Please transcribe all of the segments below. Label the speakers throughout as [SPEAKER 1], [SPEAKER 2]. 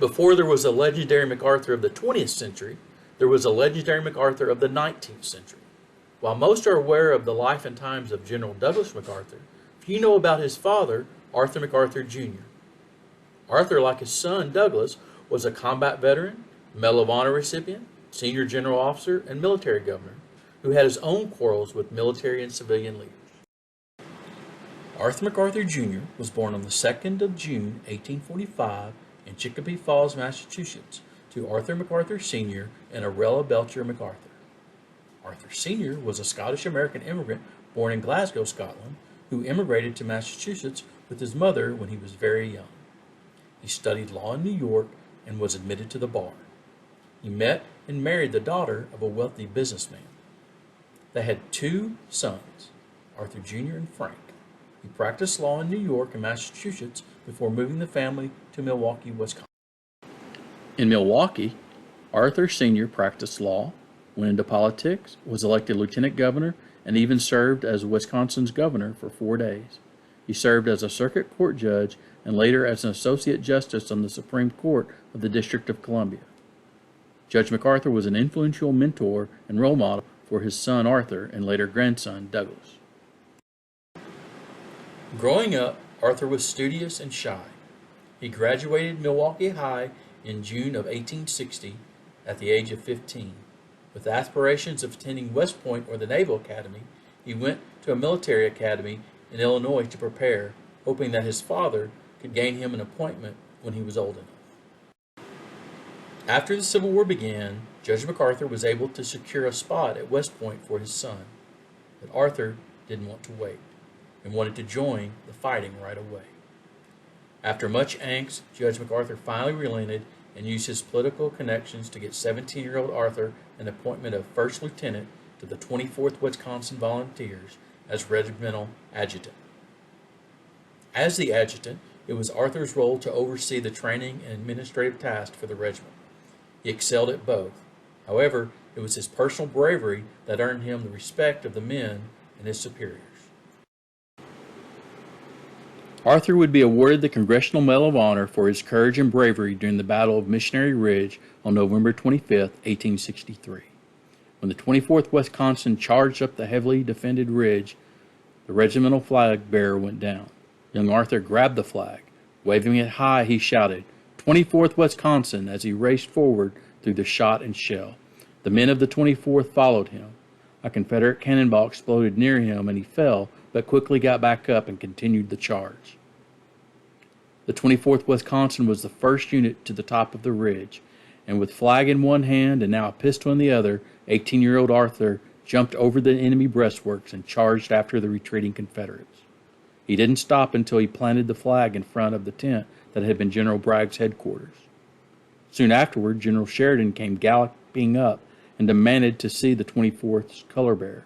[SPEAKER 1] Before there was a legendary MacArthur of the 20th century, there was a legendary MacArthur of the 19th century. While most are aware of the life and times of General Douglas MacArthur, few know about his father, Arthur MacArthur Jr. Arthur, like his son Douglas, was a combat veteran, Medal of Honor recipient, senior general officer, and military governor who had his own quarrels with military and civilian leaders. Arthur MacArthur Jr. was born on the 2nd of June, 1845, in Chicopee Falls, Massachusetts, to Arthur MacArthur Sr. and Arella Belcher MacArthur. Arthur Sr. was a Scottish-American immigrant born in Glasgow, Scotland, who immigrated to Massachusetts with his mother when he was very young. He studied law in New York and was admitted to the bar. He met and married the daughter of a wealthy businessman. They had 2 sons, Arthur Jr. and Frank. He practiced law in New York and Massachusetts before moving the family to Milwaukee, Wisconsin. In Milwaukee, Arthur Sr. practiced law, went into politics, was elected lieutenant governor, and even served as Wisconsin's governor for 4 days. He served as a circuit court judge and later as an associate justice on the Supreme Court of the District of Columbia. Judge MacArthur was an influential mentor and role model for his son Arthur and later grandson Douglas. Growing up, Arthur was studious and shy. He graduated Milwaukee High in June of 1860 at the age of 15. With aspirations of attending West Point or the Naval Academy, he went to a military academy in Illinois to prepare, hoping that his father could gain him an appointment when he was old enough. After the Civil War began, Judge MacArthur was able to secure a spot at West Point for his son, but Arthur didn't want to wait and wanted to join the fighting right away. After much angst, Judge MacArthur finally relented and used his political connections to get 17-year-old Arthur an appointment of first lieutenant to the 24th Wisconsin Volunteers as regimental adjutant. As the adjutant, it was Arthur's role to oversee the training and administrative tasks for the regiment. He excelled at both. However, it was his personal bravery that earned him the respect of the men and his superiors. Arthur would be awarded the Congressional Medal of Honor for his courage and bravery during the Battle of Missionary Ridge on November 25, 1863. When the 24th Wisconsin charged up the heavily defended ridge, the regimental flag bearer went down. Young Arthur grabbed the flag. Waving it high, he shouted, "24th Wisconsin," as he raced forward through the shot and shell. The men of the 24th followed him. A Confederate cannonball exploded near him and he fell, but quickly got back up and continued the charge. The 24th Wisconsin was the first unit to the top of the ridge, and with flag in one hand and now a pistol in the other, 18-year-old Arthur jumped over the enemy breastworks and charged after the retreating Confederates. He didn't stop until he planted the flag in front of the tent that had been General Bragg's headquarters. Soon afterward, General Sheridan came galloping up and demanded to see the 24th's color bearer.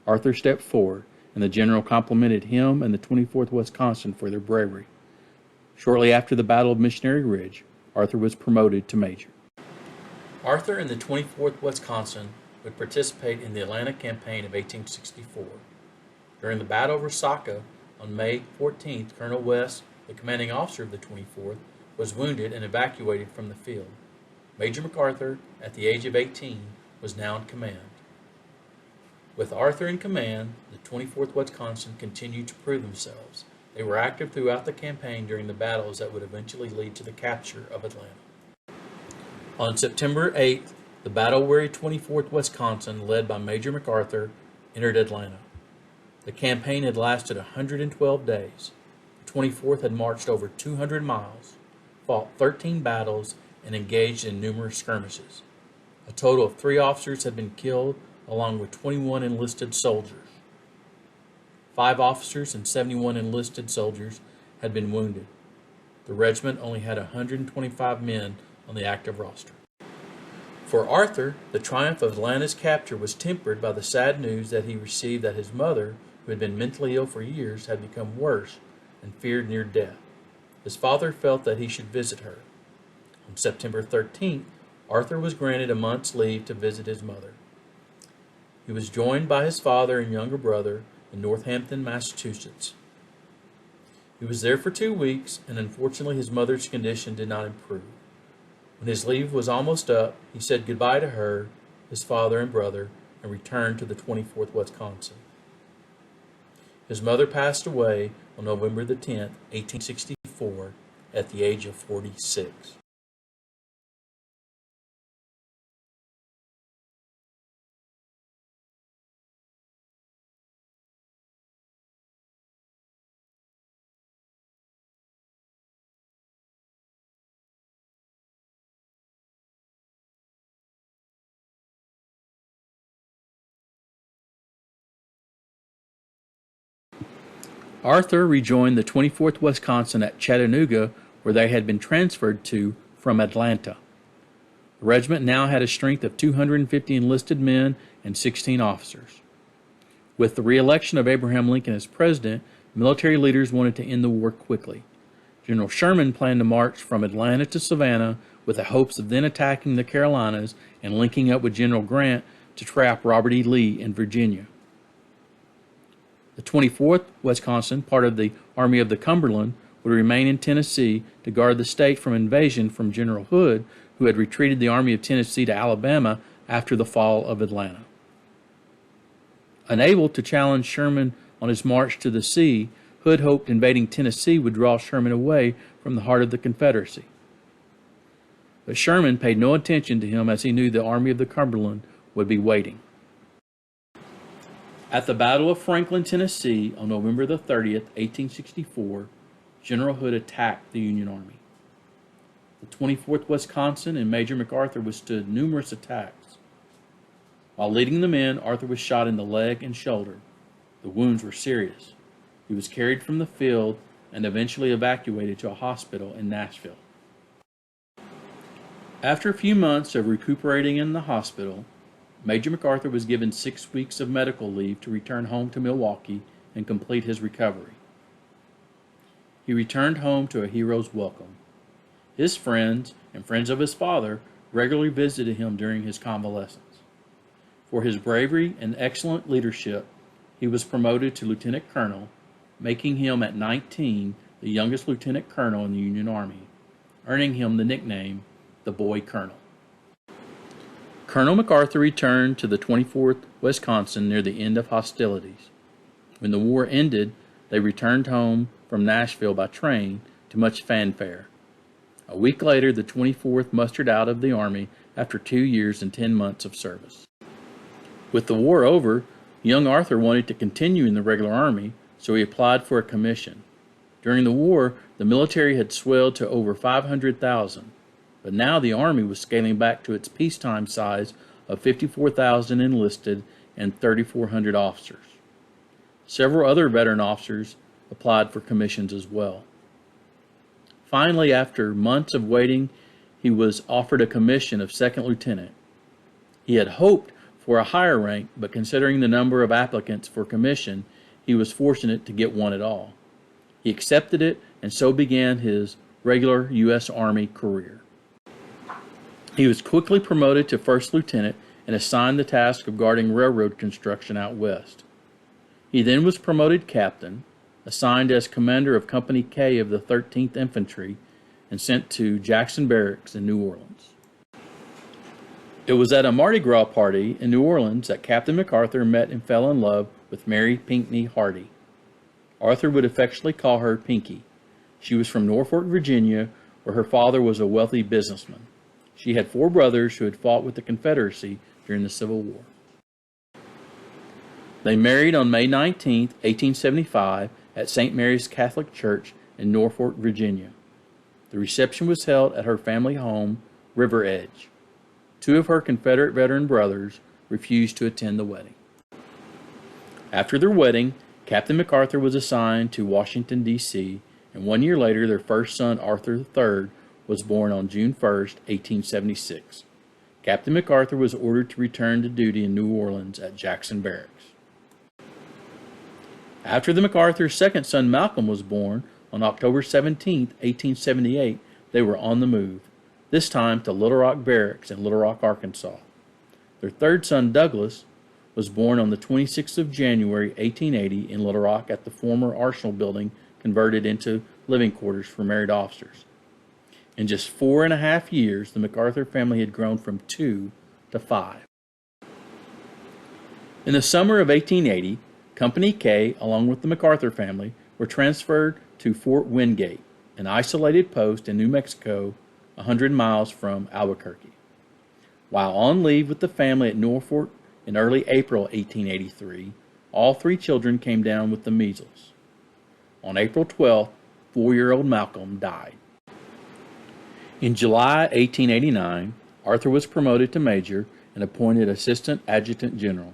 [SPEAKER 1] Arthur stepped forward, and the general complimented him and the 24th Wisconsin for their bravery. Shortly after the Battle of Missionary Ridge, Arthur was promoted to major. Arthur and the 24th Wisconsin would participate in the Atlanta Campaign of 1864. During the Battle of Resaca on May 14th, Colonel West, the commanding officer of the 24th, was wounded and evacuated from the field. Major MacArthur, at the age of 18, was now in command. With Arthur in command, the 24th Wisconsin continued to prove themselves. They were active throughout the campaign during the battles that would eventually lead to the capture of Atlanta. On September 8th, the battle-weary 24th Wisconsin, led by Major MacArthur, entered Atlanta. The campaign had lasted 112 days. The 24th had marched over 200 miles, fought 13 battles, and engaged in numerous skirmishes. A total of 3 officers had been killed, along with 21 enlisted soldiers. 5 officers and 71 enlisted soldiers had been wounded. The regiment only had 125 men on the active roster. For Arthur, the triumph of Atlanta's capture was tempered by the sad news that he received that his mother, who had been mentally ill for years, had become worse and feared near death. His father felt that he should visit her. On September 13th, Arthur was granted a month's leave to visit his mother. He was joined by his father and younger brother in Northampton, Massachusetts. He was there for 2 weeks, and unfortunately his mother's condition did not improve. When his leave was almost up, he said goodbye to her, his father and brother, and returned to the 24th Wisconsin. His mother passed away on November the 10th, 1864, at the age of 46. Arthur rejoined the 24th Wisconsin at Chattanooga, where they had been transferred to from Atlanta. The regiment now had a strength of 250 enlisted men and 16 officers. With the re-election of Abraham Lincoln as president, military leaders wanted to end the war quickly. General Sherman planned to march from Atlanta to Savannah with the hopes of then attacking the Carolinas and linking up with General Grant to trap Robert E. Lee in Virginia. The 24th Wisconsin, part of the Army of the Cumberland, would remain in Tennessee to guard the state from invasion from General Hood, who had retreated the Army of Tennessee to Alabama after the fall of Atlanta. Unable to challenge Sherman on his march to the sea, Hood hoped invading Tennessee would draw Sherman away from the heart of the Confederacy. But Sherman paid no attention to him, as he knew the Army of the Cumberland would be waiting. At the Battle of Franklin, Tennessee, on November the 30th, 1864, General Hood attacked the Union Army. The 24th Wisconsin and Major MacArthur withstood numerous attacks. While leading the men, Arthur was shot in the leg and shoulder. The wounds were serious. He was carried from the field and eventually evacuated to a hospital in Nashville. After a few months of recuperating in the hospital, Major MacArthur was given 6 weeks of medical leave to return home to Milwaukee and complete his recovery. He returned home to a hero's welcome. His friends and friends of his father regularly visited him during his convalescence. For his bravery and excellent leadership, he was promoted to lieutenant colonel, making him at 19 the youngest lieutenant colonel in the Union Army, earning him the nickname the Boy Colonel. Colonel MacArthur returned to the 24th Wisconsin near the end of hostilities. When the war ended, they returned home from Nashville by train to much fanfare. A week later, the 24th mustered out of the Army after 2 years and 10 months of service. With the war over, young Arthur wanted to continue in the regular Army, so he applied for a commission. During the war, the military had swelled to over 500,000. But now the Army was scaling back to its peacetime size of 54,000 enlisted and 3,400 officers. Several other veteran officers applied for commissions as well. Finally, after months of waiting, he was offered a commission of second lieutenant. He had hoped for a higher rank, but considering the number of applicants for commission, he was fortunate to get one at all. He accepted it, and so began his regular U.S. Army career. He was quickly promoted to first lieutenant and assigned the task of guarding railroad construction out west. He then was promoted captain, assigned as commander of Company K of the 13th Infantry, and sent to Jackson Barracks in New Orleans. It was at a Mardi Gras party in New Orleans that Captain MacArthur met and fell in love with Mary Pinckney Hardy. Arthur would affectionately call her Pinky. She was from Norfolk, Virginia, where her father was a wealthy businessman. She had 4 brothers who had fought with the Confederacy during the Civil War. They married on May 19, 1875, at St. Mary's Catholic Church in Norfolk, Virginia. The reception was held at her family home, River Edge. 2 of her Confederate veteran brothers refused to attend the wedding. After their wedding, Captain MacArthur was assigned to Washington, D.C., and 1 year later their first son, Arthur III, was born on June 1, 1876. Captain MacArthur was ordered to return to duty in New Orleans at Jackson Barracks. After the MacArthur's second son, Malcolm, was born on October 17, 1878, they were on the move, this time to Little Rock Barracks in Little Rock, Arkansas. Their third son, Douglas, was born on the 26th of January, 1880, in Little Rock at the former Arsenal building converted into living quarters for married officers. In just 4.5 years, the MacArthur family had grown from 2 to 5. In the summer of 1880, Company K, along with the MacArthur family, were transferred to Fort Wingate, an isolated post in New Mexico, 100 miles from Albuquerque. While on leave with the family at Norfolk in early April 1883, all 3 children came down with the measles. On April 12th, 4-year-old Malcolm died. In July 1889, Arthur was promoted to major and appointed assistant adjutant general.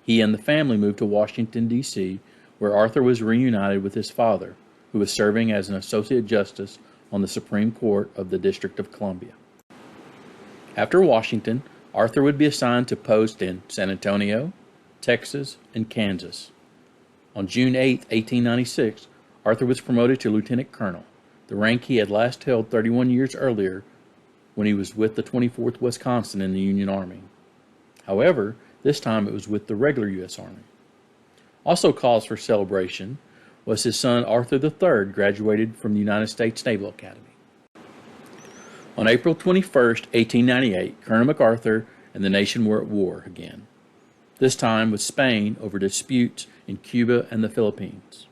[SPEAKER 1] He and the family moved to Washington, D.C., where Arthur was reunited with his father, who was serving as an associate justice on the Supreme Court of the District of Columbia. After Washington, Arthur would be assigned to posts in San Antonio, Texas, and Kansas. On June 8, 1896, Arthur was promoted to lieutenant colonel, the rank he had last held 31 years earlier when he was with the 24th Wisconsin in the Union Army. However, this time it was with the regular U.S. Army. Also cause for celebration was his son Arthur III graduated from the United States Naval Academy. On April 21, 1898, Colonel MacArthur and the nation were at war again, this time with Spain over disputes in Cuba and the Philippines.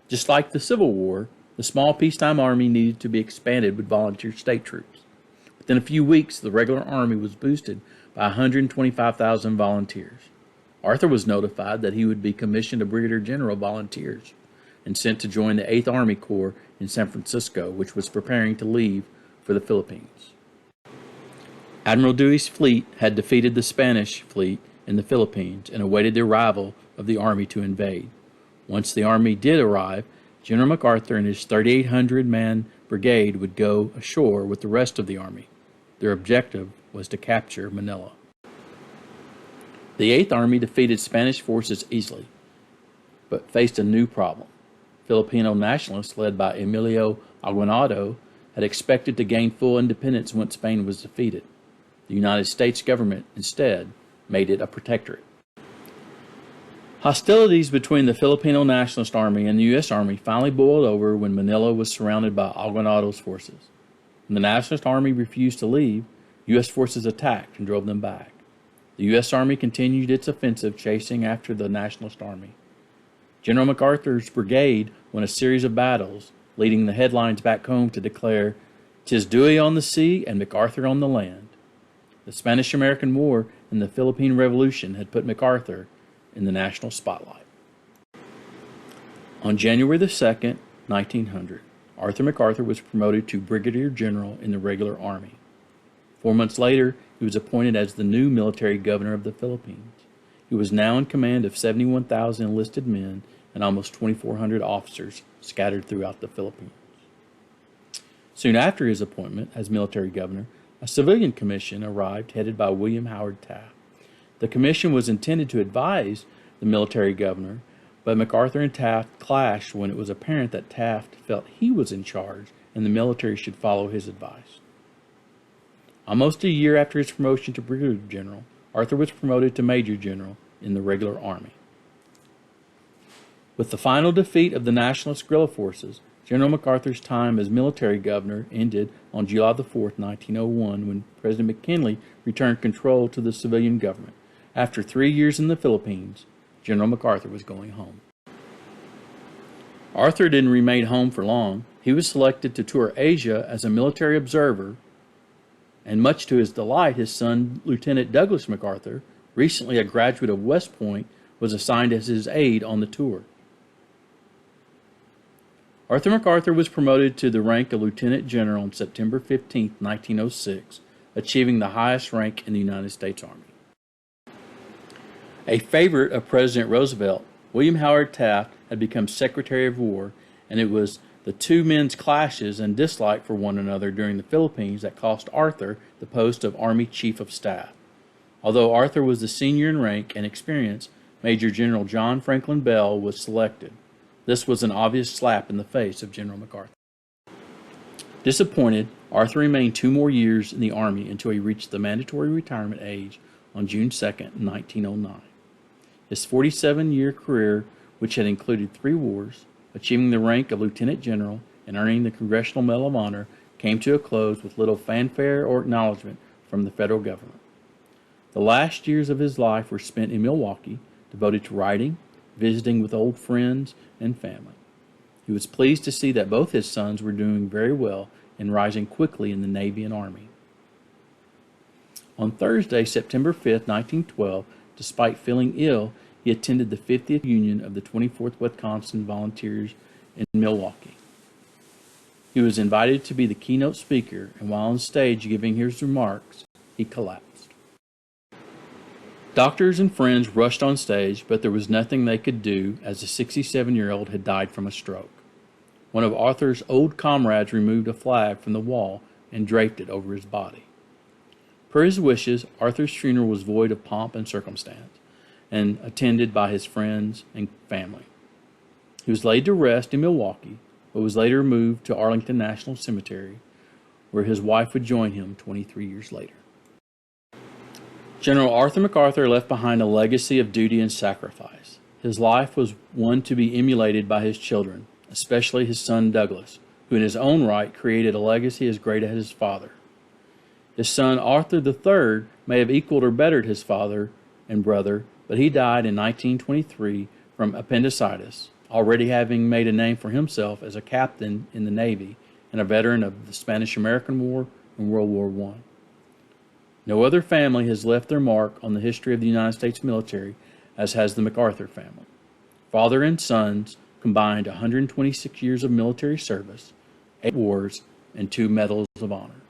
[SPEAKER 1] Just like the Civil War, the small peacetime army needed to be expanded with volunteer state troops. Within a few weeks, the regular army was boosted by 125,000 volunteers. Arthur was notified that he would be commissioned a brigadier general of volunteers and sent to join the 8th Army Corps in San Francisco, which was preparing to leave for the Philippines. Admiral Dewey's fleet had defeated the Spanish fleet in the Philippines and awaited the arrival of the army to invade. Once the army did arrive, General MacArthur and his 3,800-man brigade would go ashore with the rest of the army. Their objective was to capture Manila. The 8th Army defeated Spanish forces easily, but faced a new problem. Filipino nationalists, led by Emilio Aguinaldo, had expected to gain full independence once Spain was defeated. The United States government, instead, made it a protectorate. Hostilities between the Filipino Nationalist Army and the U.S. Army finally boiled over when Manila was surrounded by Aguinaldo's forces. When the Nationalist Army refused to leave, U.S. forces attacked and drove them back. The U.S. Army continued its offensive, chasing after the Nationalist Army. General MacArthur's brigade won a series of battles, leading the headlines back home to declare, "'Tis Dewey on the sea and MacArthur on the land." The Spanish-American War and the Philippine Revolution had put MacArthur in the national spotlight. On January 2, 1900, Arthur MacArthur was promoted to brigadier general in the regular army. 4 months later, he was appointed as the new military governor of the Philippines. He was now in command of 71,000 enlisted men and almost 2,400 officers scattered throughout the Philippines. Soon after his appointment as military governor, a civilian commission arrived headed by William Howard Taft. The commission was intended to advise the military governor, but MacArthur and Taft clashed when it was apparent that Taft felt he was in charge and the military should follow his advice. Almost a year after his promotion to brigadier general, Arthur was promoted to major general in the regular army. With the final defeat of the nationalist guerrilla forces, General MacArthur's time as military governor ended on July 4, 1901, when President McKinley returned control to the civilian government. After 3 years in the Philippines, General MacArthur was going home. Arthur didn't remain home for long. He was selected to tour Asia as a military observer, and much to his delight, his son, Lieutenant Douglas MacArthur, recently a graduate of West Point, was assigned as his aide on the tour. Arthur MacArthur was promoted to the rank of lieutenant general on September 15, 1906, achieving the highest rank in the United States Army. A favorite of President Roosevelt, William Howard Taft had become Secretary of War, and it was the two men's clashes and dislike for one another during the Philippines that cost Arthur the post of Army Chief of Staff. Although Arthur was the senior in rank and experience, Major General John Franklin Bell was selected. This was an obvious slap in the face of General MacArthur. Disappointed, Arthur remained 2 more years in the Army until he reached the mandatory retirement age on June 2, 1909. His 47-year career, which had included 3 wars, achieving the rank of Lieutenant General, and earning the Congressional Medal of Honor, came to a close with little fanfare or acknowledgement from the federal government. The last years of his life were spent in Milwaukee, devoted to writing, visiting with old friends and family. He was pleased to see that both his sons were doing very well and rising quickly in the Navy and Army. On Thursday, September 5, 1912, despite feeling ill, he attended the 50th Union of the 24th Wisconsin Volunteers in Milwaukee. He was invited to be the keynote speaker, and while on stage giving his remarks, he collapsed. Doctors and friends rushed on stage, but there was nothing they could do as the 67-year-old had died from a stroke. One of Arthur's old comrades removed a flag from the wall and draped it over his body. Per his wishes, Arthur's funeral was void of pomp and circumstance, and attended by his friends and family. He was laid to rest in Milwaukee, but was later moved to Arlington National Cemetery, where his wife would join him 23 years later. General Arthur MacArthur left behind a legacy of duty and sacrifice. His life was one to be emulated by his children, especially his son Douglas, who in his own right created a legacy as great as his father. His son Arthur III may have equaled or bettered his father and brother, but he died in 1923 from appendicitis, already having made a name for himself as a captain in the Navy and a veteran of the Spanish-American War and World War I. No other family has left their mark on the history of the United States military as has the MacArthur family. Father and sons combined 126 years of military service, 8 wars, and 2 medals of honor.